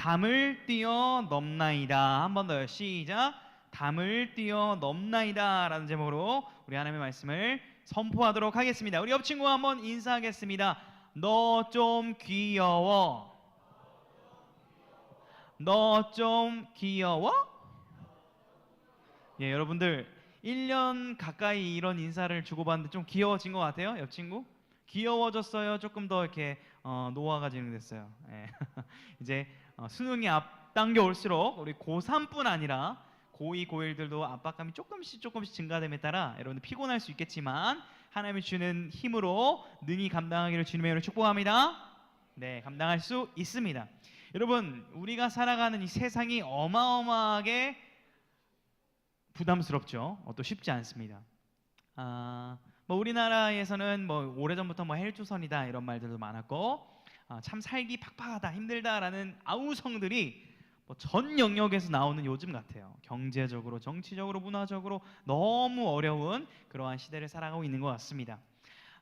담을 뛰어넘나이다. 한 번 더요. 시작. 담을 뛰어넘나이다 라는 제목으로 우리 하나님의 말씀을 선포하도록 하겠습니다. 우리 옆 친구와 한번 인사하겠습니다. 너 좀 귀여워. 너 좀 귀여워? 예, 여러분들 1년 가까이 이런 인사를 주고받는데 좀 귀여워진 것 같아요? 옆 친구? 귀여워졌어요? 조금 더 이렇게 노화가 진행됐어요. 예. 이제 수능이 앞당겨 올수록 우리 고3뿐 아니라 고2, 고1들도 압박감이 조금씩 증가됨에 따라 여러분들 피곤할 수 있겠지만 하나님이 주는 힘으로 능히 감당하기를 주님의 이름으로 축복합니다. 네, 감당할 수 있습니다. 여러분, 우리가 살아가는 이 세상이 어마어마하게 부담스럽죠. 또 쉽지 않습니다. 뭐 우리나라에서는 뭐 오래전부터 뭐 헬조선이다 이런 말들도 많았고 참 살기 팍팍하다 힘들다라는 아우성들이 뭐 전 영역에서 나오는 요즘 같아요. 경제적으로, 정치적으로, 문화적으로 너무 어려운 그러한 시대를 살아가고 있는 것 같습니다.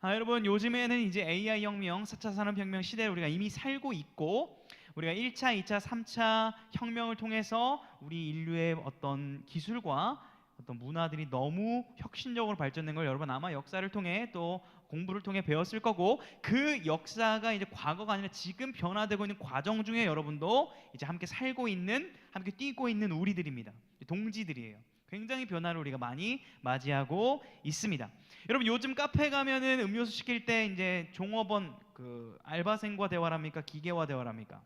여러분, 요즘에는 이제 AI 혁명, 4차 산업혁명 시대를 우리가 이미 살고 있고 우리가 1차, 2차, 3차 혁명을 통해서 우리 인류의 어떤 기술과 어떤 문화들이 너무 혁신적으로 발전된 걸 여러분 아마 역사를 통해 또 공부를 통해 배웠을 거고 그 역사가 이제 과거가 아니라 지금 변화되고 있는 과정 중에 여러분도 이제 함께 살고 있는, 함께 뛰고 있는 우리들입니다. 동지들이에요. 굉장히 변화를 우리가 많이 맞이하고 있습니다. 여러분, 요즘 카페 가면은 음료수 시킬 때 이제 종업원 그 알바생과 대화를 합니까? 기계와 대화를 합니까?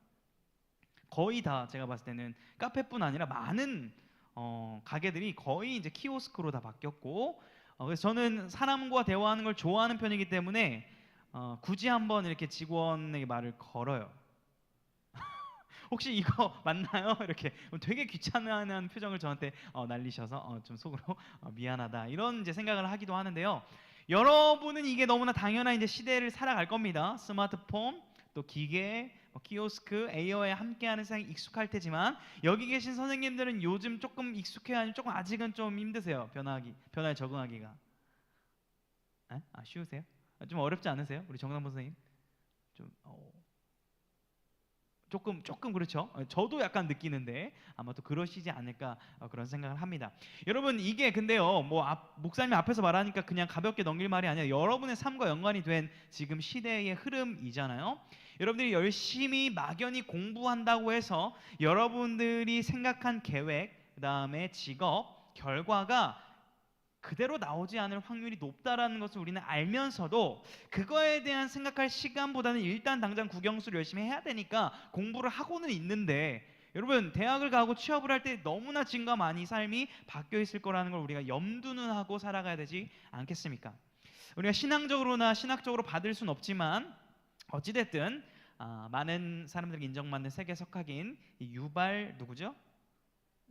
거의 다 제가 봤을 때는 카페뿐 아니라 많은 가게들이 거의 이제 키오스크로 다 바뀌었고 그래서 저는 사람과 대화하는 걸 좋아하는 편이기 때문에 굳이 한번 이렇게 직원에게 말을 걸어요. 혹시 이거 맞나요? 이렇게 되게 귀찮아하는 표정을 저한테 날리셔서 좀 속으로 미안하다 이런 이제 생각을 하기도 하는데요. 여러분은 이게 너무나 당연한 이제 시대를 살아갈 겁니다. 스마트폰, 또 기계, 키오스크, AI와 함께하는 세상이 익숙할 테지만 여기 계신 선생님들은 요즘 조금 익숙해야 하니 조금 아직은 좀 힘드세요. 변화에 적응하기가. 쉬우세요? 좀 어렵지 않으세요? 우리 정남보 선생님? 좀 조금 그렇죠. 저도 약간 느끼는데 아마 또 그러시지 않을까 그런 생각을 합니다. 여러분, 이게 근데요 목사님 앞에서 말하니까 그냥 가볍게 넘길 말이 아니라 여러분의 삶과 연관이 된 지금 시대의 흐름이잖아요. 여러분들이 열심히 막연히 공부한다고 해서 여러분들이 생각한 계획, 그 다음에 직업, 결과가 그대로 나오지 않을 확률이 높다라는 것을 우리는 알면서도 그거에 대한 생각할 시간보다는 일단 당장 국영수를 열심히 해야 되니까 공부를 하고는 있는데 여러분, 대학을 가고 취업을 할 때 너무나 지금과 많이 삶이 바뀌어 있을 거라는 걸 우리가 염두는 하고 살아가야 되지 않겠습니까? 우리가 신앙적으로나 신학적으로 받을 수는 없지만 어찌됐든 많은 사람들에게 인정받는 세계 석학인 유발 누구죠?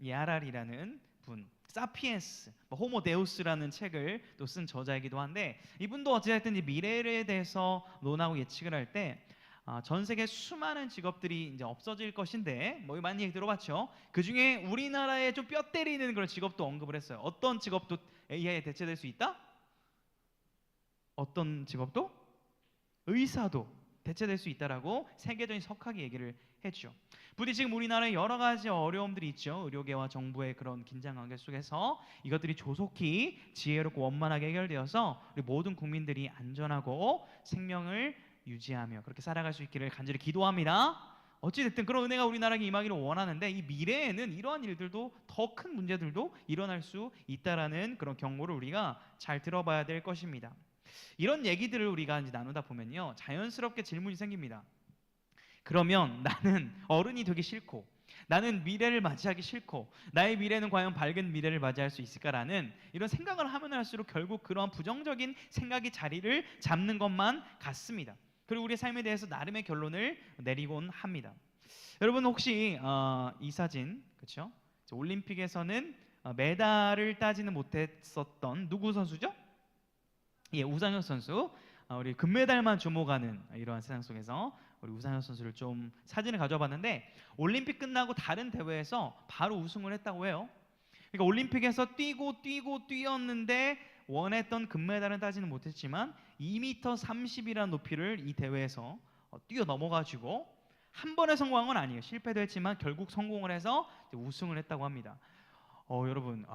야랄이라는 분, 사피엔스, 호모 데우스라는 책을 또 쓴 저자이기도 한데 이분도 어찌됐든 이 미래에 대해서 논하고 예측을 할 때 전 세계 수많은 직업들이 이제 없어질 것인데 뭐 많이 얘기 들어봤죠. 그 중에 우리나라에 좀 뼈 때리는 그런 직업도 언급을 했어요. 어떤 직업도 AI에 대체될 수 있다? 어떤 직업도? 의사도 대체될 수 있다라고 세계적인 석학이 얘기를 했죠. 부디 지금 우리나라에 여러 가지 어려움들이 있죠. 의료계와 정부의 그런 긴장 관계 속에서 이것들이 조속히 지혜롭고 원만하게 해결되어서 우리 모든 국민들이 안전하고 생명을 유지하며 그렇게 살아갈 수 있기를 간절히 기도합니다. 어찌됐든 그런 은혜가 우리나라에 임하기를 원하는데 이 미래에는 이러한 일들도 더 큰 문제들도 일어날 수 있다라는 그런 경고를 우리가 잘 들어봐야 될 것입니다. 이런 얘기들을 우리가 이제 나누다 보면요 자연스럽게 질문이 생깁니다. 그러면 나는 어른이 되기 싫고 나는 미래를 맞이하기 싫고 나의 미래는 과연 밝은 미래를 맞이할 수 있을까라는 이런 생각을 하면 할수록 결국 그러한 부정적인 생각이 자리를 잡는 것만 같습니다. 그리고 우리의 삶에 대해서 나름의 결론을 내리곤 합니다. 여러분 혹시 이 사진 그렇죠? 올림픽에서는 메달을 따지는 못했었던 누구 선수죠? 예, 우상혁 선수. 우리 금메달만 주목하는 이러한 세상 속에서 우리 우상혁 선수를 좀 사진을 가져봤는데 올림픽 끝나고 다른 대회에서 바로 우승을 했다고 해요. 그러니까 올림픽에서 뛰었는데 원했던 금메달은 따지는 못했지만 2m 30이라는 높이를 이 대회에서 뛰어 넘어가지고 한 번에 성공한 건 아니에요. 실패도 했지만 결국 성공을 해서 우승을 했다고 합니다. 여러분,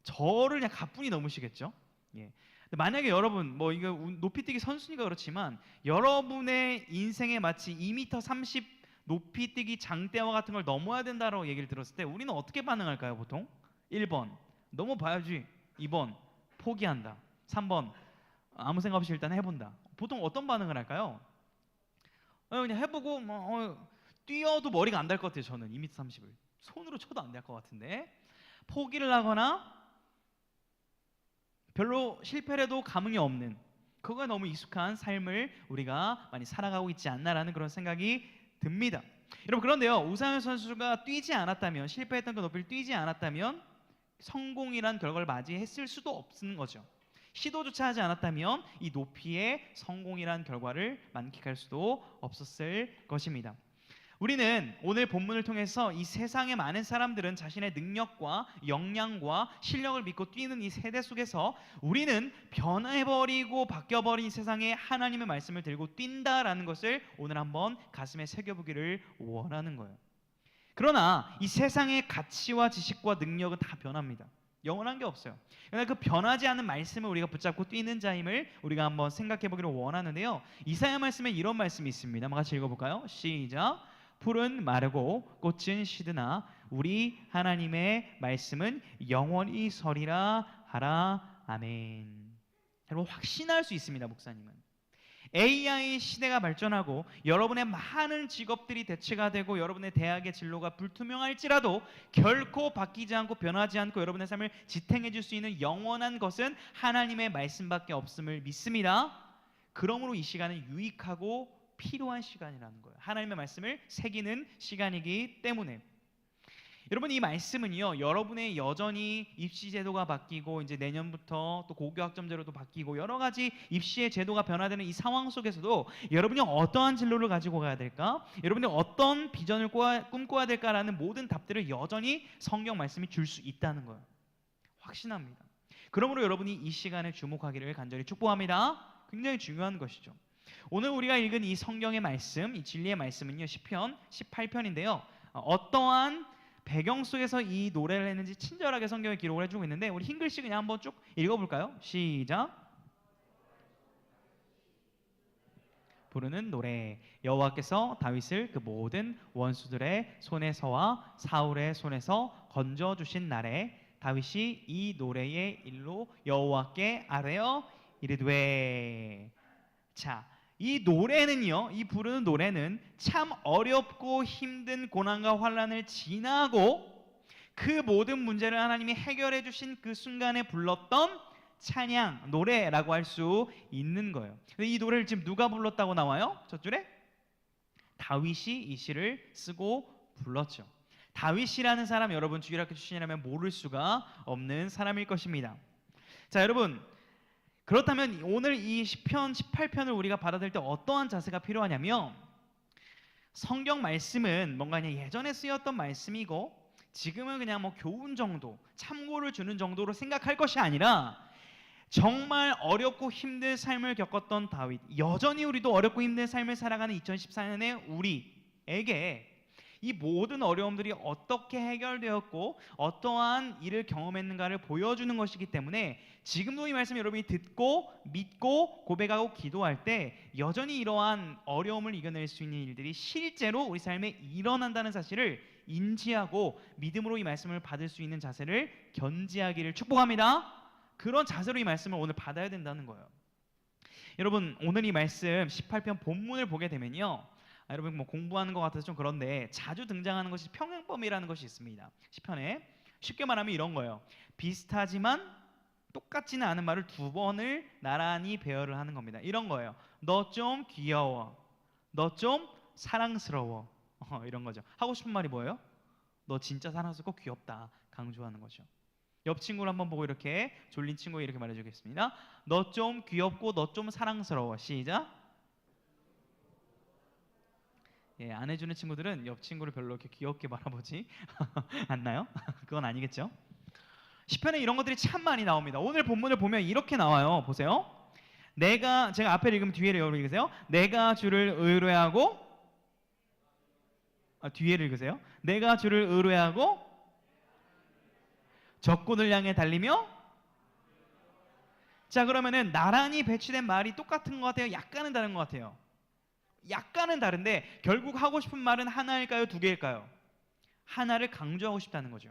저를 그냥 가뿐히 넘으시겠죠? 예. 만약에 여러분 뭐 이거 높이뛰기 선수니까 그렇지만 여러분의 인생에 마치 2m 30 높이뛰기 장대와 같은 걸 넘어야 된다라고 얘기를 들었을 때 우리는 어떻게 반응할까요? 보통 1번 넘어봐야지, 2번 포기한다, 3번 아무 생각 없이 일단 해본다. 보통 어떤 반응을 할까요? 그냥 해보고 뛰어도 머리가 안 달 것 같아요. 저는 2m 30을 손으로 쳐도 안 될 것 같은데 포기를 하거나 별로 실패를 해도 감흥이 없는, 그거에 너무 익숙한 삶을 우리가 많이 살아가고 있지 않나라는 그런 생각이 듭니다. 여러분, 그런데요, 우상현 선수가 뛰지 않았다면, 실패했던 그 높이를 뛰지 않았다면 성공이란 결과를 맞이했을 수도 없는 거죠. 시도조차 하지 않았다면 이 높이의 성공이란 결과를 만끽할 수도 없었을 것입니다. 우리는 오늘 본문을 통해서 이 세상의 많은 사람들은 자신의 능력과 역량과 실력을 믿고 뛰는 이 세대 속에서 우리는 변해버리고 바뀌어버린 세상에 하나님의 말씀을 들고 뛴다라는 것을 오늘 한번 가슴에 새겨보기를 원하는 거예요. 그러나 이 세상의 가치와 지식과 능력은 다 변합니다. 영원한 게 없어요. 그러나 그 변하지 않는 말씀을 우리가 붙잡고 뛰는 자임을 우리가 한번 생각해 보기를 원하는데요. 이사야 말씀에 이런 말씀이 있습니다. 한번 같이 읽어볼까요? 시작. 풀은 마르고 꽃은 시드나 우리 하나님의 말씀은 영원히 서리라 하라. 아멘. 여러분, 확신할 수 있습니다. 목사님은 AI 시대가 발전하고 여러분의 많은 직업들이 대체가 되고 여러분의 대학의 진로가 불투명할지라도 결코 바뀌지 않고 변하지 않고 여러분의 삶을 지탱해 줄 수 있는 영원한 것은 하나님의 말씀밖에 없음을 믿습니다. 그러므로 이 시간은 유익하고 필요한 시간이라는 거예요. 하나님의 말씀을 새기는 시간이기 때문에. 여러분, 이 말씀은요, 여러분의 여전히 입시 제도가 바뀌고 이제 내년부터 또 고교학점제로도 바뀌고 여러 가지 입시의 제도가 변화되는 이 상황 속에서도 여러분이 어떠한 진로를 가지고 가야 될까? 여러분이 어떤 비전을 꿈꿔야 될까라는 모든 답들을 여전히 성경 말씀이 줄 수 있다는 거예요. 확신합니다. 그러므로 여러분이 이 시간에 주목하기를 간절히 축복합니다. 굉장히 중요한 것이죠. 오늘 우리가 읽은 이 성경의 말씀, 이 진리의 말씀은요, 시편 18편인데요. 어떠한 배경 속에서 이 노래를 했는지 친절하게 성경에 기록을 해주고 있는데 우리 흰글씨 그냥 한번 쭉 읽어볼까요? 시작. 부르는 노래. 여호와께서 다윗을 그 모든 원수들의 손에서와 사울의 손에서 건져주신 날에 다윗이 이 노래의 일로 여호와께 아뢰어 이르되. 자, 이 노래는요, 이 부르는 노래는 참 어렵고 힘든 고난과 환난을 지나고 그 모든 문제를 하나님이 해결해 주신 그 순간에 불렀던 찬양, 노래라고 할 수 있는 거예요. 근데 이 노래를 지금 누가 불렀다고 나와요? 첫 줄에 다윗이 이 시를 쓰고 불렀죠. 다윗이라는 사람, 여러분 주일학교 출신이라면 모를 수가 없는 사람일 것입니다. 자, 여러분, 그렇다면 오늘 이 시편 18편을 우리가 받아들일 때 어떠한 자세가 필요하냐면, 성경 말씀은 뭔가 그냥 예전에 쓰였던 말씀이고 지금은 그냥 뭐 교훈 정도, 참고를 주는 정도로 생각할 것이 아니라 정말 어렵고 힘든 삶을 겪었던 다윗, 여전히 우리도 어렵고 힘든 삶을 살아가는 2014년의 우리에게 이 모든 어려움들이 어떻게 해결되었고 어떠한 일을 경험했는가를 보여주는 것이기 때문에 지금도 이 말씀 여러분이 듣고 믿고 고백하고 기도할 때 여전히 이러한 어려움을 이겨낼 수 있는 일들이 실제로 우리 삶에 일어난다는 사실을 인지하고 믿음으로 이 말씀을 받을 수 있는 자세를 견지하기를 축복합니다. 그런 자세로 이 말씀을 오늘 받아야 된다는 거예요. 여러분, 오늘 이 말씀 18편 본문을 보게 되면요, 여러분 뭐 공부하는 것 같아서 좀 그런데 자주 등장하는 것이 평행법이라는 것이 있습니다. 시편에 쉽게 말하면 이런 거예요. 비슷하지만 똑같지는 않은 말을 두 번을 나란히 배열을 하는 겁니다. 이런 거예요. 너 좀 귀여워, 너 좀 사랑스러워, 이런 거죠. 하고 싶은 말이 뭐예요? 너 진짜 사랑스럽고 귀엽다, 강조하는 거죠. 옆 친구를 한번 보고 이렇게 졸린 친구에게 이렇게 말해주겠습니다. 너 좀 귀엽고 너 좀 사랑스러워. 시작. 예, 안 해주는 친구들은 옆 친구를 별로 이렇게 귀엽게 바라보지 않나요? 그건 아니겠죠? 시편에 이런 것들이 참 많이 나옵니다. 오늘 본문을 보면 이렇게 나와요. 보세요. 제가 앞에 읽으면 뒤에 여러분 읽으세요. 내가 주를 의뢰하고 뒤에를 읽으세요. 내가 주를 의뢰하고 적군을 향해 달리며. 자, 그러면은 나란히 배치된 말이 똑같은 것 같아요? 약간은 다른 것 같아요? 약간은 다른데 결국 하고 싶은 말은 하나일까요? 두 개일까요? 하나를 강조하고 싶다는 거죠.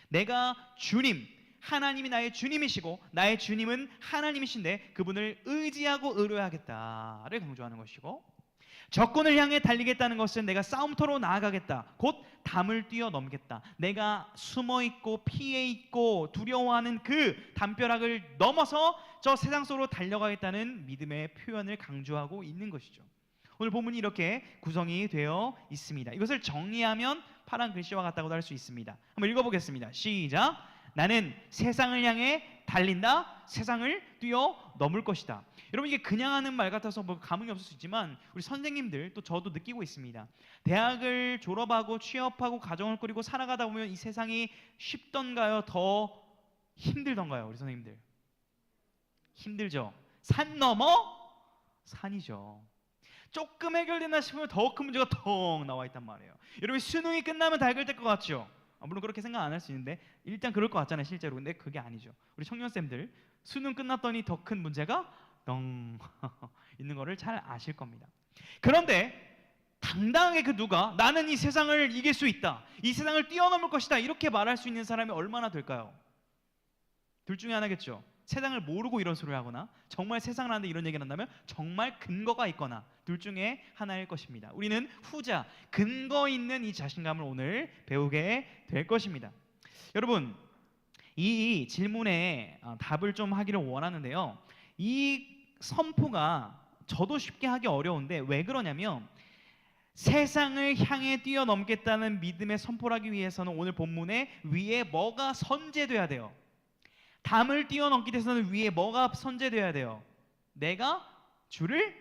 내가 주님, 하나님이 나의 주님이시고 나의 주님은 하나님이신데 그분을 의지하고 의뢰하겠다를 강조하는 것이고, 적군을 향해 달리겠다는 것은 내가 싸움터로 나아가겠다, 곧 담을 뛰어넘겠다, 내가 숨어있고 피해있고 두려워하는 그 담벼락을 넘어서 저 세상 속으로 달려가겠다는 믿음의 표현을 강조하고 있는 것이죠. 오늘 본문이 이렇게 구성이 되어 있습니다. 이것을 정리하면 파란 글씨와 같다고도 할 수 있습니다. 한번 읽어보겠습니다. 시작. 나는 세상을 향해 달린다. 세상을 뛰어넘을 것이다. 여러분, 이게 그냥 하는 말 같아서 뭐 감흥이 없을 수 있지만 우리 선생님들, 또 저도 느끼고 있습니다. 대학을 졸업하고 취업하고 가정을 꾸리고 살아가다 보면 이 세상이 쉽던가요? 더 힘들던가요? 우리 선생님들 힘들죠. 산 넘어 산이죠. 조금 해결되나 싶으면 더 큰 문제가 텅 나와 있단 말이에요. 여러분, 수능이 끝나면 다 해결될 것 같죠? 물론 그렇게 생각 안 할 수 있는데 일단 그럴 것 같잖아요, 실제로. 근데 그게 아니죠. 우리 청년쌤들, 수능 끝났더니 더 큰 문제가 덩 있는 거를 잘 아실 겁니다. 그런데 당당하게 그 누가 나는 이 세상을 이길 수 있다, 이 세상을 뛰어넘을 것이다, 이렇게 말할 수 있는 사람이 얼마나 될까요? 둘 중에 하나겠죠. 세상을 모르고 이런 소리를 하거나 정말 세상을 하는데 이런 얘기를 한다면 정말 근거가 있거나, 둘 중에 하나일 것입니다. 우리는 후자, 근거 있는 이 자신감을 오늘 배우게 될 것입니다. 여러분, 이 질문에 답을 좀 하기를 원하는데요, 이 선포가 저도 쉽게 하기 어려운데 왜 그러냐면, 세상을 향해 뛰어넘겠다는 믿음의 선포를 하기 위해서는 오늘 본문에 위에 뭐가 선제돼야 돼요? 담을 뛰어넘기 위해서는 위에 뭐가 선제돼야 돼요? 내가 주를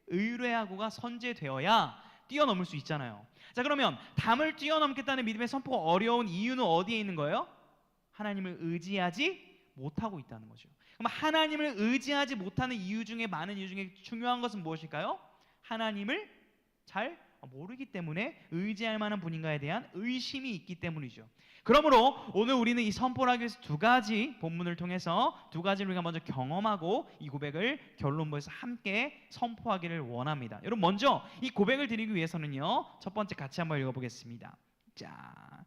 의뢰하고가 선제되어야 뛰어넘을 수 있잖아요. 자, 그러면 담을 뛰어넘겠다는 믿음의 선포가 어려운 이유는 어디에 있는 거예요? 하나님을 의지하지 못하고 있다는 거죠. 그럼 하나님을 의지하지 못하는 이유 중에, 많은 이유 중에 중요한 것은 무엇일까요? 하나님을 잘 모르기 때문에, 의지할 만한 분인가에 대한 의심이 있기 때문이죠. 그러므로 오늘 우리는 이 선포를 하기 위해서 두 가지 본문을 통해서 두 가지를 우리가 먼저 경험하고 이 고백을 결론부에서 함께 선포하기를 원합니다. 여러분, 먼저 이 고백을 드리기 위해서는요, 첫 번째 같이 한번 읽어보겠습니다. 자,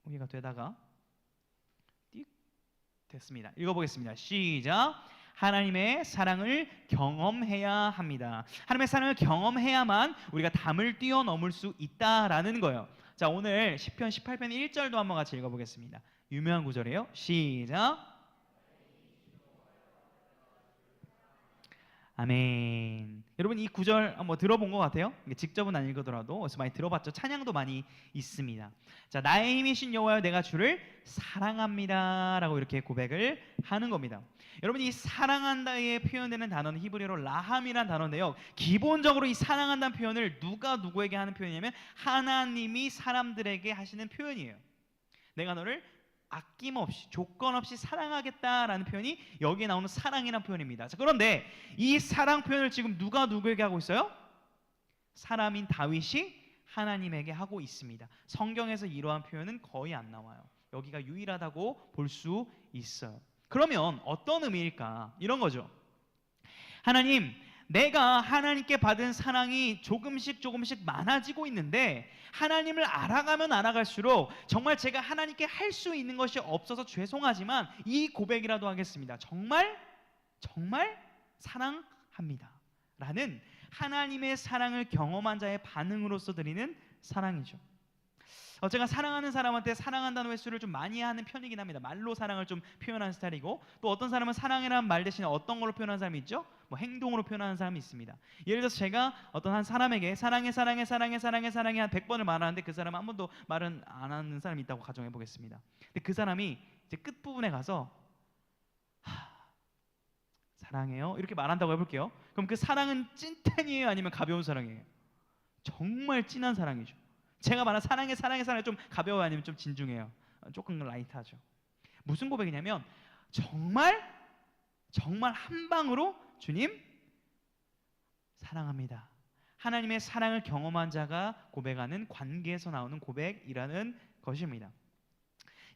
여기가 되다가 띡 됐습니다. 읽어보겠습니다. 시작. 하나님의 사랑을 경험해야 합니다. 하나님의 사랑을 경험해야만 우리가 담을 뛰어넘을 수 있다라는 거예요. 자, 오늘 시편 18편 1절도 한번 같이 읽어보겠습니다. 유명한 구절이에요. 시작. 아멘. 여러분, 이 구절 한번 들어본 것 같아요? 직접은 안 읽어더라도 어디서 많이 들어봤죠? 찬양도 많이 있습니다. 자, 나의 힘이신 여호와여, 내가 주를 사랑합니다 라고 이렇게 고백을 하는 겁니다. 여러분, 이 사랑한다에 표현되는 단어는 히브리어로 라함이라는 단어인데요, 기본적으로 이 사랑한다는 표현을 누가 누구에게 하는 표현이냐면 하나님이 사람들에게 하시는 표현이에요. 내가 너를 아낌없이, 조건 없이 사랑하겠다라는 표현이 여기에 나오는 사랑이라는 표현입니다. 자, 그런데 이 사랑 표현을 지금 누가 누구에게 하고 있어요? 사람인 다윗이 하나님에게 하고 있습니다. 성경에서 이러한 표현은 거의 안 나와요. 여기가 유일하다고 볼 수 있어요. 그러면 어떤 의미일까? 이런 거죠. 하나님, 내가 하나님께 받은 사랑이 조금씩 많아지고 있는데 하나님을 알아가면 알아갈수록 정말 제가 하나님께 할 수 있는 것이 없어서 죄송하지만 이 고백이라도 하겠습니다. 정말 사랑합니다 라는 하나님의 사랑을 경험한 자의 반응으로서 드리는 사랑이죠. 제가 사랑하는 사람한테 사랑한다는 횟수를 좀 많이 하는 편이긴 합니다. 말로 사랑을 좀 표현하는 스타일이고, 또 어떤 사람은 사랑이라는 말 대신에 어떤 걸로 표현하는 사람이 있죠? 뭐 행동으로 표현하는 사람이 있습니다. 예를 들어서 제가 어떤 한 사람에게 사랑해 한 100번을 말하는데 그 사람은 한 번도 말은 안 하는 사람이 있다고 가정해 보겠습니다. 근데 그 사람이 이제 끝부분에 가서 사랑해요 이렇게 말한다고 해볼게요. 그럼 그 사랑은 찐텐이에요, 아니면 가벼운 사랑이에요? 정말 진한 사랑이죠. 제가 말한 사랑해 좀 가벼워요, 아니면 좀 진중해요? 조금 라이트하죠. 무슨 고백이냐면 정말 한 방으로 주님 사랑합니다, 하나님의 사랑을 경험한 자가 고백하는 관계에서 나오는 고백이라는 것입니다.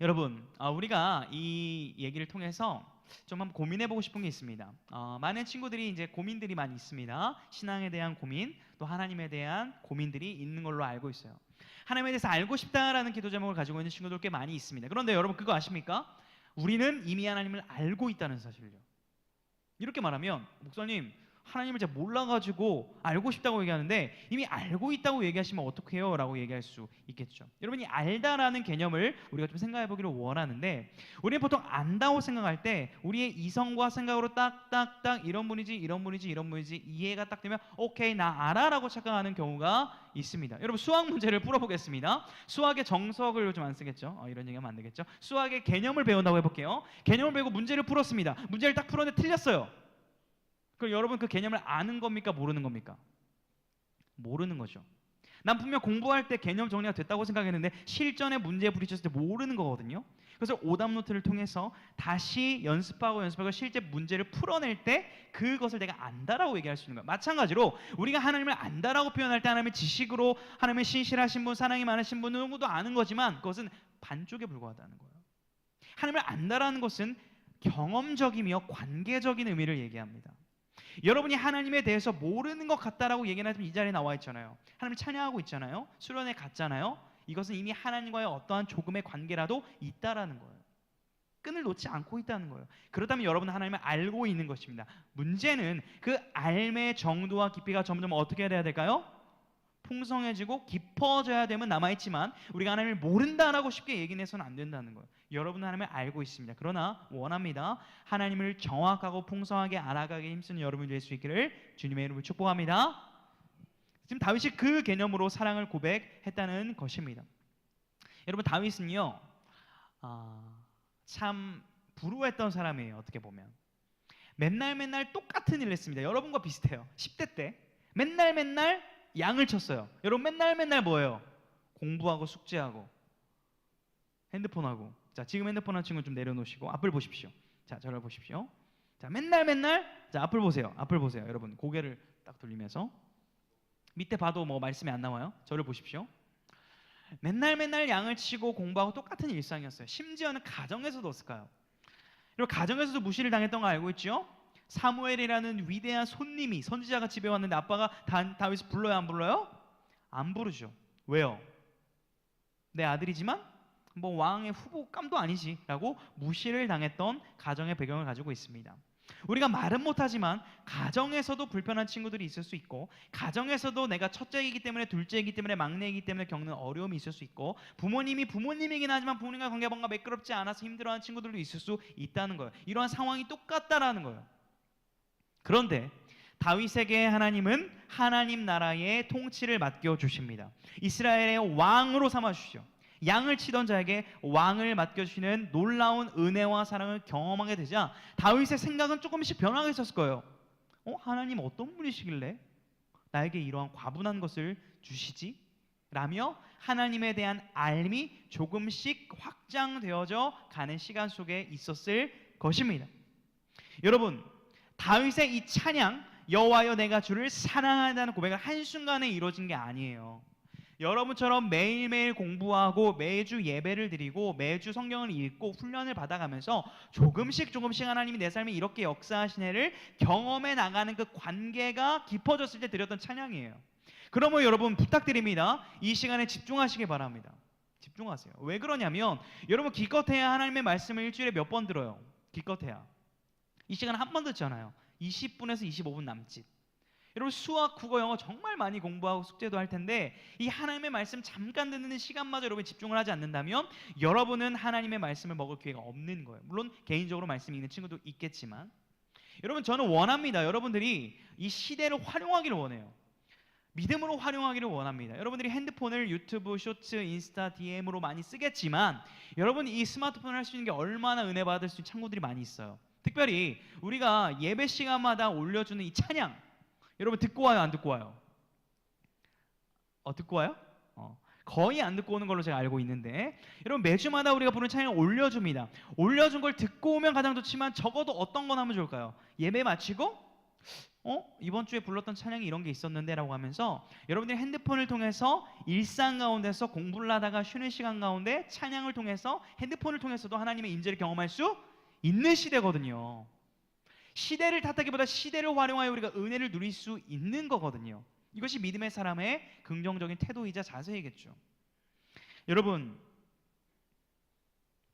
여러분, 우리가 이 얘기를 통해서 좀 한번 고민해보고 싶은 게 있습니다. 많은 친구들이 이제 고민들이 많이 있습니다. 신앙에 대한 고민, 또 하나님에 대한 고민들이 있는 걸로 알고 있어요. 하나님에 대해서 알고 싶다라는 기도 제목을 가지고 있는 친구들 꽤 많이 있습니다. 그런데 여러분 그거 아십니까? 우리는 이미 하나님을 알고 있다는 사실요. 이렇게 말하면 목사님 하나님을 잘 몰라가지고 알고 싶다고 얘기하는데 이미 알고 있다고 얘기하시면 어떡해요? 라고 얘기할 수 있겠죠. 여러분이 알다라는 개념을 우리가 좀 생각해 보기를 원하는데 우리는 보통 안다고 생각할 때 우리의 이성과 생각으로 딱딱딱 이런 분이지 이런 분이지 이런 분이지 이해가 딱 되면 오케이 나 알아 라고 착각하는 경우가 있습니다. 여러분 수학 문제를 풀어보겠습니다. 수학의 정석을 요즘 안 쓰겠죠. 이런 얘기하면 안 되겠죠. 수학의 개념을 배운다고 해볼게요. 개념을 배우고 문제를 풀었습니다. 문제를 딱 풀었는데 틀렸어요. 그럼 여러분 그 개념을 아는 겁니까? 모르는 겁니까? 모르는 거죠. 난 분명 공부할 때 개념 정리가 됐다고 생각했는데 실전에 문제에 부딪혔을 때 모르는 거거든요. 그래서 오답 노트를 통해서 다시 연습하고 실제 문제를 풀어낼 때 그것을 내가 안다라고 얘기할 수 있는 거예요. 마찬가지로 우리가 하나님을 안다라고 표현할 때 하나님의 지식으로 하나님의 신실하신 분, 사랑이 많으신 분 누구도 아는 거지만 그것은 반쪽에 불과하다는 거예요. 하나님을 안다라는 것은 경험적이며 관계적인 의미를 얘기합니다. 여러분이 하나님에 대해서 모르는 것 같다라고 얘기하면 이 자리에 나와 있잖아요. 하나님을 찬양하고 있잖아요. 수련회 갔잖아요. 이것은 이미 하나님과의 어떠한 조금의 관계라도 있다라는 거예요. 끈을 놓지 않고 있다는 거예요. 그렇다면 여러분은 하나님을 알고 있는 것입니다. 문제는 그 알의 정도와 깊이가 점점 어떻게 해야 될까요? 풍성해지고 깊어져야 되면 남아있지만 우리가 하나님을 모른다라고 쉽게 얘기해서는 안 된다는 거예요. 여러분은 하나님을 알고 있습니다. 그러나 원합니다. 하나님을 정확하고 풍성하게 알아가기 힘쓰는 여러분이 될 수 있기를 주님의 이름으로 축복합니다. 지금 다윗이 그 개념으로 사랑을 고백했다는 것입니다. 여러분 다윗은요 참 불우했던 사람이에요. 어떻게 보면 맨날 똑같은 일을 했습니다. 여러분과 비슷해요. 10대 때 맨날 양을 쳤어요. 여러분 맨날 뭐예요? 공부하고 숙제하고 핸드폰하고. 자 지금 핸드폰 한 친구 좀 내려놓으시고 앞을 보십시오. 자 저를 보십시오. 자 맨날 자 앞을 보세요. 여러분 고개를 딱 돌리면서 밑에 봐도 뭐 말씀이 안 나와요. 저를 보십시오. 맨날 양을 치고 공부하고 똑같은 일상이었어요. 심지어는 가정에서도 없을까요? 여러분 가정에서도 무시를 당했던 거 알고 있죠? 사무엘이라는 위대한 손님이 선지자가 집에 왔는데 아빠가 다윗을 불러요 안 불러요? 안 부르죠. 왜요? 내 아들이지만 뭐 왕의 후보감도 아니지 라고 무시를 당했던 가정의 배경을 가지고 있습니다. 우리가 말은 못하지만 가정에서도 불편한 친구들이 있을 수 있고 가정에서도 내가 첫째이기 때문에 둘째이기 때문에 막내이기 때문에 겪는 어려움이 있을 수 있고 부모님이 부모님이긴 하지만 부모님과 관계가 뭔가 매끄럽지 않아서 힘들어하는 친구들도 있을 수 있다는 거예요. 이러한 상황이 똑같다라는 거예요. 그런데 다윗에게 하나님은 하나님 나라의 통치를 맡겨주십니다. 이스라엘의 왕으로 삼아주시죠. 양을 치던 자에게 왕을 맡겨주시는 놀라운 은혜와 사랑을 경험하게 되자 다윗의 생각은 조금씩 변하게 있었을 거예요. 하나님 어떤 분이시길래 나에게 이러한 과분한 것을 주시지? 라며 하나님에 대한 알미 조금씩 확장되어져 가는 시간 속에 있었을 것입니다. 여러분 다윗의 이 찬양 여호와여 내가 주를 사랑한다는 고백은 한순간에 이루어진 게 아니에요. 여러분처럼 매일매일 공부하고 매주 예배를 드리고 매주 성경을 읽고 훈련을 받아가면서 조금씩 하나님이 내 삶에 이렇게 역사하신 해를 경험해 나가는 그 관계가 깊어졌을 때 드렸던 찬양이에요. 그러면 여러분 부탁드립니다. 이 시간에 집중하시기 바랍니다. 집중하세요. 왜 그러냐면 여러분 기껏해야 하나님의 말씀을 일주일에 몇 번 들어요. 기껏해야 이 시간 한 번 듣잖아요. 20분에서 25분 남짓. 여러분 수학, 국어, 영어 정말 많이 공부하고 숙제도 할 텐데 이 하나님의 말씀 잠깐 듣는 시간마저 여러분이 집중을 하지 않는다면 여러분은 하나님의 말씀을 먹을 기회가 없는 거예요. 물론 개인적으로 말씀 읽는 친구도 있겠지만 여러분 저는 원합니다. 여러분들이 이 시대를 활용하기를 원해요. 믿음으로 활용하기를 원합니다. 여러분들이 핸드폰을 유튜브, 쇼츠, 인스타, DM으로 많이 쓰겠지만 여러분이 이 스마트폰을 할 수 있는 게 얼마나 은혜 받을 수 있는 창구들이 많이 있어요. 특별히 우리가 예배 시간마다 올려주는 이 찬양 여러분 듣고 와요 안 듣고 와요? 듣고 와요? 거의 안 듣고 오는 걸로 제가 알고 있는데 여러분 매주마다 우리가 부르는 찬양을 올려줍니다. 올려준 걸 듣고 오면 가장 좋지만 적어도 어떤 건 하면 좋을까요? 예배 마치고 이번 주에 불렀던 찬양이 이런 게 있었는데 라고 하면서 여러분들이 핸드폰을 통해서 일상 가운데서 공부를 하다가 쉬는 시간 가운데 찬양을 통해서 핸드폰을 통해서도 하나님의 임재를 경험할 수 있는 시대거든요. 시대를 탓하기보다 시대를 활용하여 우리가 은혜를 누릴 수 있는 거거든요. 이것이 믿음의 사람의 긍정적인 태도이자 자세이겠죠. 여러분,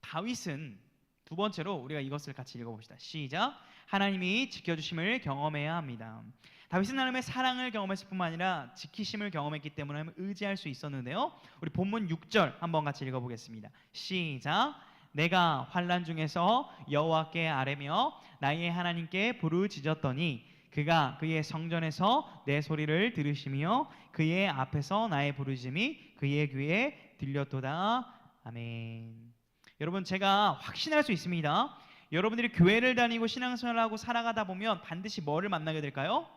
다윗은 두 번째로 우리가 이것을 같이 읽어봅시다. 시작. 하나님이 지켜주심을 경험해야 합니다. 다윗은 하나님의 사랑을 경험했을 뿐만 아니라 지키심을 경험했기 때문에 의지할 수 있었는데요. 우리 본문 6절 한번 같이 읽어보겠습니다. 시작. 내가 환난 중에서 여호와께 아뢰며 나의 하나님께 부르짖었더니 그가 그의 성전에서 내 소리를 들으시며 그의 앞에서 나의 부르짖음이 그의 귀에 들렸도다. 아멘. 여러분, 제가 확신할 수 있습니다. 여러분들이 교회를 다니고 신앙생활을 하고 살아가다 보면 반드시 뭐를 만나게 될까요?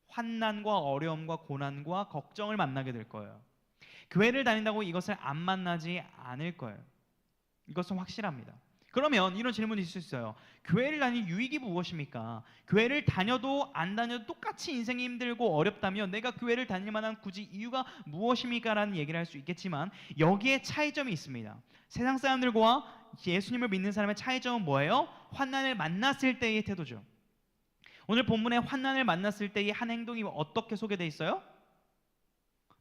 환난과 어려움과 고난과 걱정을 만나게 될 거예요. 교회를 다닌다고 이것을 안 만나지 않을 거예요. 이것은 확실합니다. 그러면 이런 질문이 있을 수 있어요. 교회를 다니는 유익이 무엇입니까? 교회를 다녀도 안 다녀도 똑같이 인생이 힘들고 어렵다면 내가 교회를 다닐 만한 굳이 이유가 무엇입니까? 라는 얘기를 할 수 있겠지만 여기에 차이점이 있습니다. 세상 사람들과 예수님을 믿는 사람의 차이점은 뭐예요? 환난을 만났을 때의 태도죠. 오늘 본문에 환난을 만났을 때의 한 행동이 어떻게 소개되어 있어요?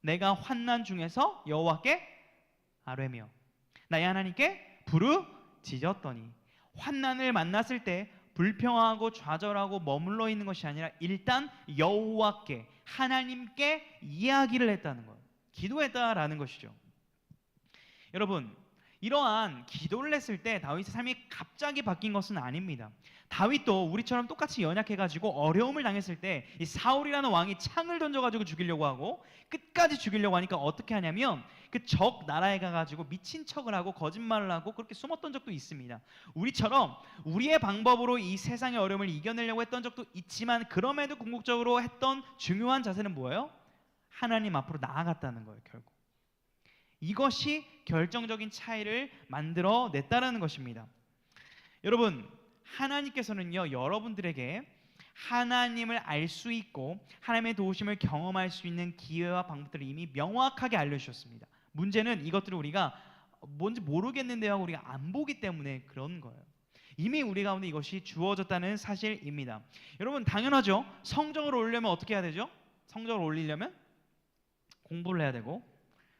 내가 환난 중에서 여호와께 아뢰며 나의 하나님께 부르짖었더니, 환난을 만났을 때 불평하고 좌절하고 머물러 있는 것이 아니라 일단 여호와께, 하나님께 이야기를 했다는 거예요. 기도했다라는 것이죠. 여러분, 이러한 기도를 했을 때 다윗의 삶이 갑자기 바뀐 것은 아닙니다. 다윗도 우리처럼 똑같이 연약해가지고 어려움을 당했을 때 이 사울이라는 왕이 창을 던져가지고 죽이려고 하고 끝까지 죽이려고 하니까 어떻게 하냐면 그 적 나라에 가가지고 미친 척을 하고 거짓말을 하고 그렇게 숨었던 적도 있습니다. 우리처럼 우리의 방법으로 이 세상의 어려움을 이겨내려고 했던 적도 있지만 그럼에도 궁극적으로 했던 중요한 자세는 뭐예요? 하나님 앞으로 나아갔다는 거예요. 결국 이것이 결정적인 차이를 만들어냈다는 것입니다. 여러분, 하나님께서는요, 여러분들에게 하나님을 알 수 있고 하나님의 도우심을 경험할 수 있는 기회와 방법들을 이미 명확하게 알려주셨습니다. 문제는 이것들을 우리가 뭔지 모르겠는데 하고 우리가 안 보기 때문에 그런 거예요. 이미 우리 가운데 이것이 주어졌다는 사실입니다. 여러분, 당연하죠. 성적을 올리려면 어떻게 해야 되죠? 성적을 올리려면 공부를 해야 되고,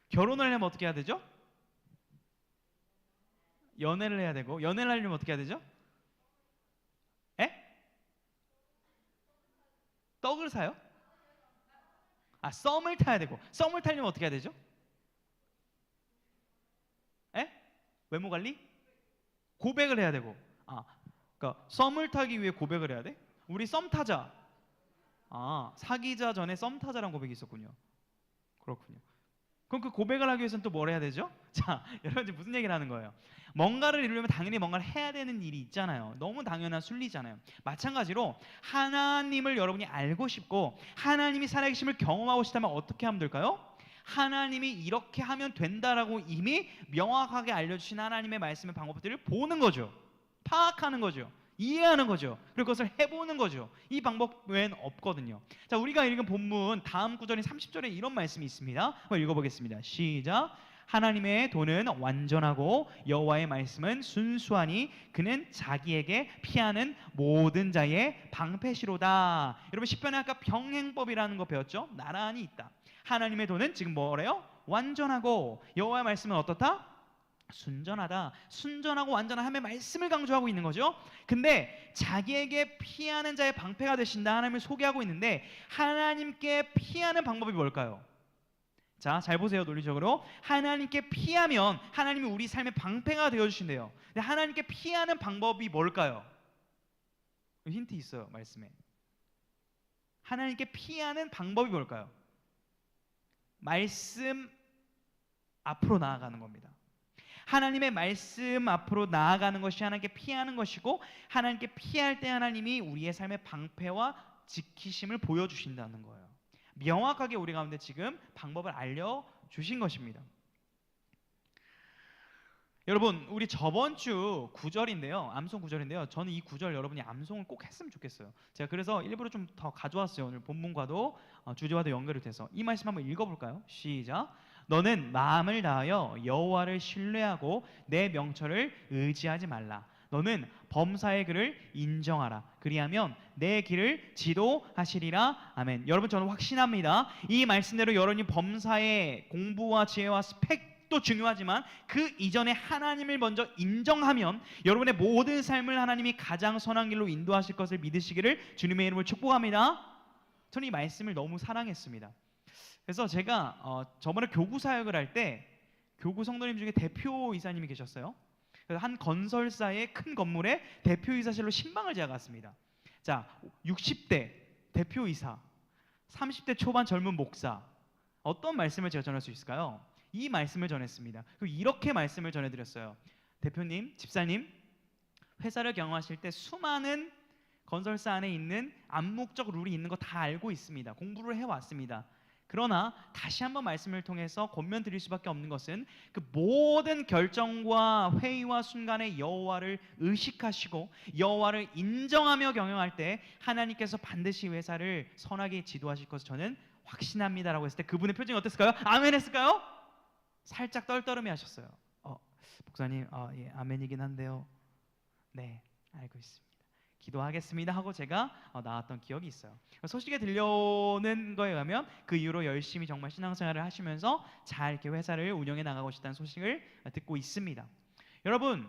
결혼을 하려면 어떻게 해야 되죠? 연애를 해야 되고, 연애를 하려면 어떻게 해야 되죠? 떡을 사요? 썸을 타야 되고, 썸을 타려면 어떻게 해야 되죠? 외모 관리? 고백을 해야 되고. 그러니까 썸을 타기 위해 고백을 해야 돼? 우리 썸 타자. 사귀자 전에 썸 타자라는 고백이 있었군요. 그렇군요. 그럼 그 고백을 하기 위해서는 또 뭘 해야 되죠? 자, 여러분 무슨 얘기를 하는 거예요? 뭔가를 이루려면 당연히 뭔가를 해야 되는 일이 있잖아요. 너무 당연한 순리잖아요. 마찬가지로 하나님을 여러분이 알고 싶고 하나님이 살아계심을 경험하고 싶다면 어떻게 하면 될까요? 하나님이 이렇게 하면 된다라고 이미 명확하게 알려주신 하나님의 말씀의 방법들을 보는 거죠. 파악하는 거죠. 이해하는 거죠. 그리고 그것을 해보는 거죠. 이 방법 외엔 없거든요. 자, 우리가 읽은 본문 다음 구절인 30절에 이런 말씀이 있습니다. 한번 읽어보겠습니다. 시작. 하나님의 도는 완전하고 여호와의 말씀은 순수하니 그는 자기에게 피하는 모든 자의 방패시로다. 여러분, 시편에 아까 병행법이라는 거 배웠죠? 나란히 있다. 하나님의 도는 지금 뭐래요? 완전하고 여호와의 말씀은 어떻다? 순전하다. 순전하고 완전한 하나님의 말씀을 강조하고 있는 거죠. 근데 자기에게 피하는 자의 방패가 되신다 하나님을 소개하고 있는데 하나님께 피하는 방법이 뭘까요? 자, 잘 보세요. 논리적으로 하나님께 피하면 하나님이 우리 삶의 방패가 되어주신대요. 근데 하나님께 피하는 방법이 뭘까요? 힌트 있어요. 말씀에. 하나님께 피하는 방법이 뭘까요? 말씀 앞으로 나아가는 겁니다. 하나님의 말씀 앞으로 나아가는 것이 하나님께 피하는 것이고, 하나님께 피할 때 하나님이 우리의 삶의 방패와 지키심을 보여주신다는 거예요. 명확하게 우리 가운데 지금 방법을 알려주신 것입니다. 여러분, 우리 저번 주 구절인데요, 암송 구절인데요. 저는 이 구절 여러분이 암송을 꼭 했으면 좋겠어요. 제가 그래서 일부러 좀 더 가져왔어요. 오늘 본문과도 주제와도 연결이 돼서 이 말씀 한번 읽어볼까요? 시작. 너는 마음을 다하여 여호와를 신뢰하고 내 명철을 의지하지 말라. 너는 범사의 글을 인정하라. 그리하면 내 길을 지도하시리라. 아멘. 여러분, 저는 확신합니다. 이 말씀대로 여러분이 범사의 공부와 지혜와 스펙도 중요하지만 그 이전에 하나님을 먼저 인정하면 여러분의 모든 삶을 하나님이 가장 선한 길로 인도하실 것을 믿으시기를 주님의 이름으로 축복합니다. 저는 이 말씀을 너무 사랑했습니다. 그래서 제가 저번에 교구 사역을 할 때 교구 성도님 중에 대표 이사님이 계셨어요. 그래서 한 건설사의 큰 건물에 대표이사실로 신방을 제가 갔습니다. 자, 60대 대표이사, 30대 초반 젊은 목사, 어떤 말씀을 제가 전할 수 있을까요? 이 말씀을 전했습니다. 그리고 이렇게 말씀을 전해드렸어요. 대표님, 집사님, 회사를 경영하실 때 수많은 건설사 안에 있는 암묵적 룰이 있는 거 다 알고 있습니다. 공부를 해왔습니다. 그러나 다시 한번 말씀을 통해서 권면 드릴 수밖에 없는 것은 그 모든 결정과 회의와 순간에 여호와를 의식하시고 여호와를 인정하며 경영할 때 하나님께서 반드시 회사를 선하게 지도하실 것을 저는 확신합니다라고 했을 때 그분의 표정이 어땠을까요? 아멘 했을까요? 살짝 떨떠름해 하셨어요. 목사님, 예, 아멘이긴 한데요. 네, 알고 있습니다. 기도하겠습니다 하고 제가 나왔던 기억이 있어요. 소식에 들려오는 거에 의하면 그 이후로 열심히 정말 신앙생활을 하시면서 잘 이렇게 회사를 운영해 나가고 싶다는 소식을 듣고 있습니다. 여러분,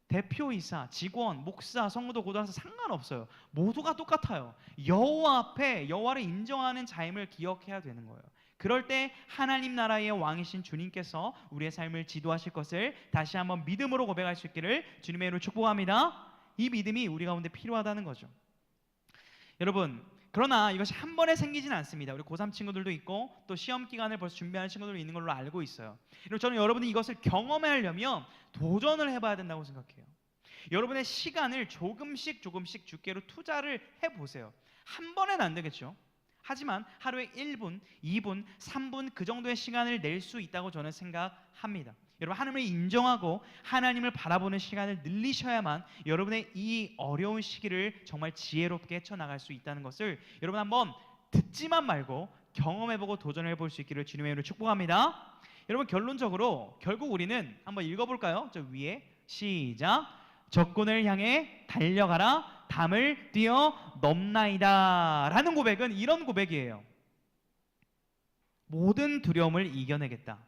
대표이사, 직원, 목사, 성도, 고등학생 상관없어요. 모두가 똑같아요. 여호와 앞에 여호와를 인정하는 자임을 기억해야 되는 거예요. 그럴 때 하나님 나라의 왕이신 주님께서 우리의 삶을 지도하실 것을 다시 한번 믿음으로 고백할 수 있기를 주님의 이름으로 축복합니다. 이 믿음이 우리 가운데 필요하다는 거죠. 여러분, 그러나 이것이 한 번에 생기지는 않습니다. 우리 고3 친구들도 있고 또 시험 기간을 벌써 준비하는 친구들도 있는 걸로 알고 있어요. 그리고 저는 여러분이 이것을 경험하려면 도전을 해봐야 된다고 생각해요. 여러분의 시간을 조금씩 주께로 투자를 해보세요. 한 번엔 안 되겠죠. 하지만 하루에 1분, 2분, 3분 그 정도의 시간을 낼 수 있다고 저는 생각합니다. 여러분, 하나님을 인정하고 하나님을 바라보는 시간을 늘리셔야만 여러분의 이 어려운 시기를 정말 지혜롭게 헤쳐나갈 수 있다는 것을 여러분 한번 듣지만 말고 경험해보고 도전해볼 수 있기를 주님의 이름으로 축복합니다. 여러분, 결론적으로 결국 우리는 한번 읽어볼까요? 저 위에 시작. 적군을 향해 달려가라. 담을 뛰어 넘나이다 라는 고백은 이런 고백이에요. 모든 두려움을 이겨내겠다.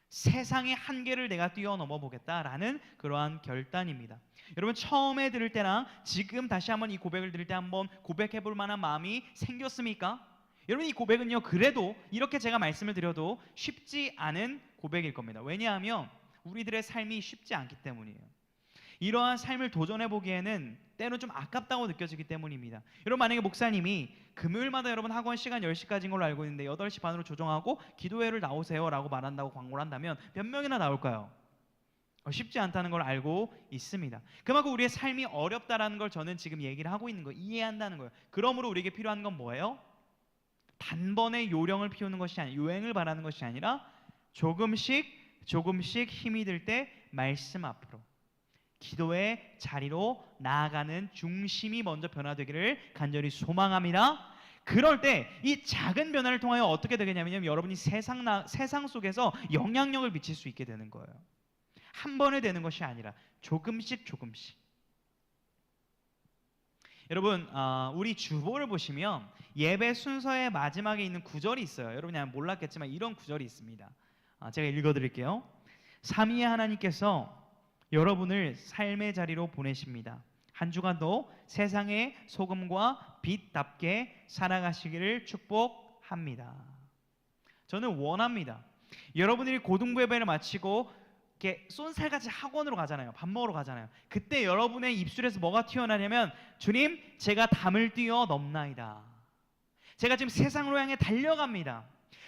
세상의 한계를 내가 뛰어넘어 보겠다라는 그러한 결단입니다. 여러분, 처음에 들을 때랑 지금 다시 한번 이 고백을 들을 때 한번 고백해 볼 만한 마음이 생겼습니까? 여러분, 이 고백은요, 그래도 이렇게 제가 말씀을 드려도 쉽지 않은 고백일 겁니다. 왜냐하면 우리들의 삶이 쉽지 않기 때문이에요. 이러한 삶을 도전해 보기에는 때로 좀 아깝다고 느껴지기 때문입니다. 여러분, 만약에 목사님이 금요일마다 여러분 학원 시간 10시까지인 걸로 알고 있는데 8시 반으로 조정하고 기도회를 나오세요 라고 말한다고 광고를 한다면 몇 명이나 나올까요? 쉽지 않다는 걸 알고 있습니다. 그만큼 우리의 삶이 어렵다라는 걸 저는 지금 얘기를 하고 있는 거예요. 이해한다는 거예요. 그러므로 우리에게 필요한 건 뭐예요? 단번에 요령을 피우는 것이 아니라, 요행을 바라는 것이 아니라 조금씩 힘이 들 때 말씀 앞으로, 기도의 자리로 나아가는 중심이 먼저 변화되기를 간절히 소망합니다. 그럴 때 이 작은 변화를 통하여 어떻게 되겠냐면 여러분이 세상 속에서 영향력을 미칠 수 있게 되는 거예요. 한 번에 되는 것이 아니라 조금씩. 여러분, 우리 주보를 보시면 예배 순서의 마지막에 있는 구절이 있어요. 여러분이 아마 몰랐겠지만 이런 구절이 있습니다. 제가 읽어드릴게요. 삼위의 하나님께서 여러분을 삶의 자리로 보내십니다. 한 주간도 세상의 소금과 빛답게 살아가시기를 축복합니다. 저는 원합니다. 여러분들이 고등부 예배를 마치고 이렇게 쏜살같이 학원으로 가잖아요. 밥 먹으러 가잖아요. 그때 여러분의 입술에서 뭐가 튀어나냐면 주님, 제가 담을 뛰어 넘나이다. 제가 지금 세상으로 향해 달려갑니다.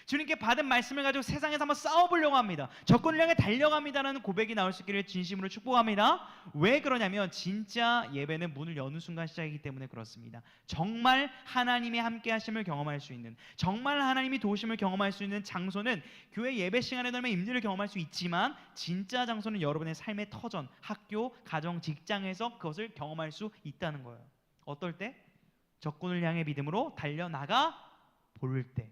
주님께 받은 말씀을 가지고 세상에서 한번 싸워보려고 합니다. 적군을 향해 달려갑니다라는 고백이 나올 수 있기를 진심으로 축복합니다. 왜 그러냐면 진짜 예배는 문을 여는 순간 시작이기 때문에 그렇습니다. 정말 하나님의 함께 하심을 경험할 수 있는, 정말 하나님이 도우심을 경험할 수 있는 장소는 교회 예배 시간에 되면 임재를 경험할 수 있지만 진짜 장소는 여러분의 삶의 터전, 학교, 가정, 직장에서 그것을 경험할 수 있다는 거예요. 어떨 때? 적군을 향해 믿음으로 달려나가 볼 때.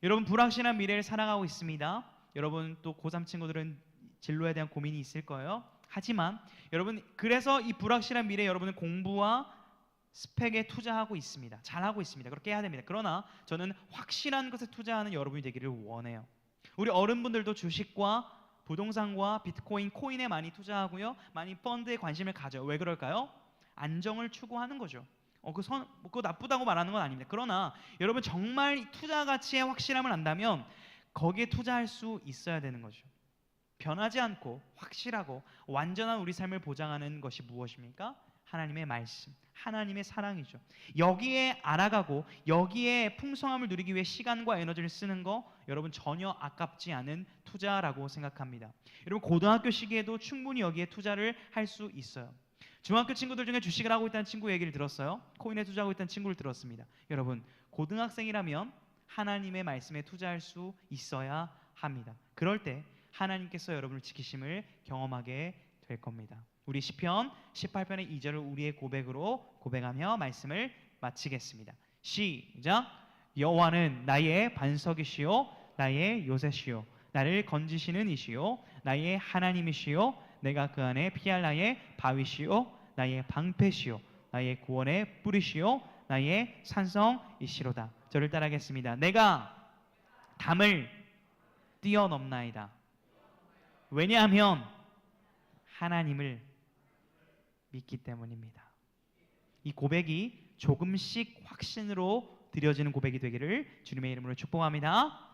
여러분, 불확실한 미래를 살아가고 있습니다. 여러분 또 고3 친구들은 진로에 대한 고민이 있을 거예요. 하지만 여러분, 그래서 이 불확실한 미래에 여러분은 공부와 스펙에 투자하고 있습니다. 잘하고 있습니다. 그렇게 해야 됩니다. 그러나 저는 확실한 것에 투자하는 여러분이 되기를 원해요. 우리 어른분들도 주식과 부동산과 비트코인, 코인에 많이 투자하고요, 많이 펀드에 관심을 가져요. 왜 그럴까요? 안정을 추구하는 거죠. 그거 나쁘다고 말하는 건 아닙니다. 그러나 여러분, 정말 투자 가치의 확실함을 안다면 거기에 투자할 수 있어야 되는 거죠. 변하지 않고 확실하고 완전한 우리 삶을 보장하는 것이 무엇입니까? 하나님의 말씀, 하나님의 사랑이죠. 여기에 알아가고 여기에 풍성함을 누리기 위해 시간과 에너지를 쓰는 거, 여러분 전혀 아깝지 않은 투자라고 생각합니다. 여러분, 고등학교 시기에도 충분히 여기에 투자를 할 수 있어요. 중학교 친구들 중에 주식을 하고 있다는 친구 얘기를 들었어요. 코인에 투자하고 있다는 친구를 들었습니다. 여러분, 고등학생이라면 하나님의 말씀에 투자할 수 있어야 합니다. 그럴 때 하나님께서 여러분을 지키심을 경험하게 될 겁니다. 우리 시편 18편의 2절을 우리의 고백으로 고백하며 말씀을 마치겠습니다. 시작. 여호와는 나의 반석이시요 나의 요새시요 나를 건지시는 이시요 나의 하나님이시요 내가 그 안에 피할 나의 바위시요 나의 방패시요 나의 구원의 뿌리시요 나의 산성이시로다. 저를 따라하겠습니다. 내가 담을 뛰어넘나이다. 왜냐하면 하나님을 믿기 때문입니다. 이 고백이 조금씩 확신으로 드려지는 고백이 되기를 주님의 이름으로 축복합니다.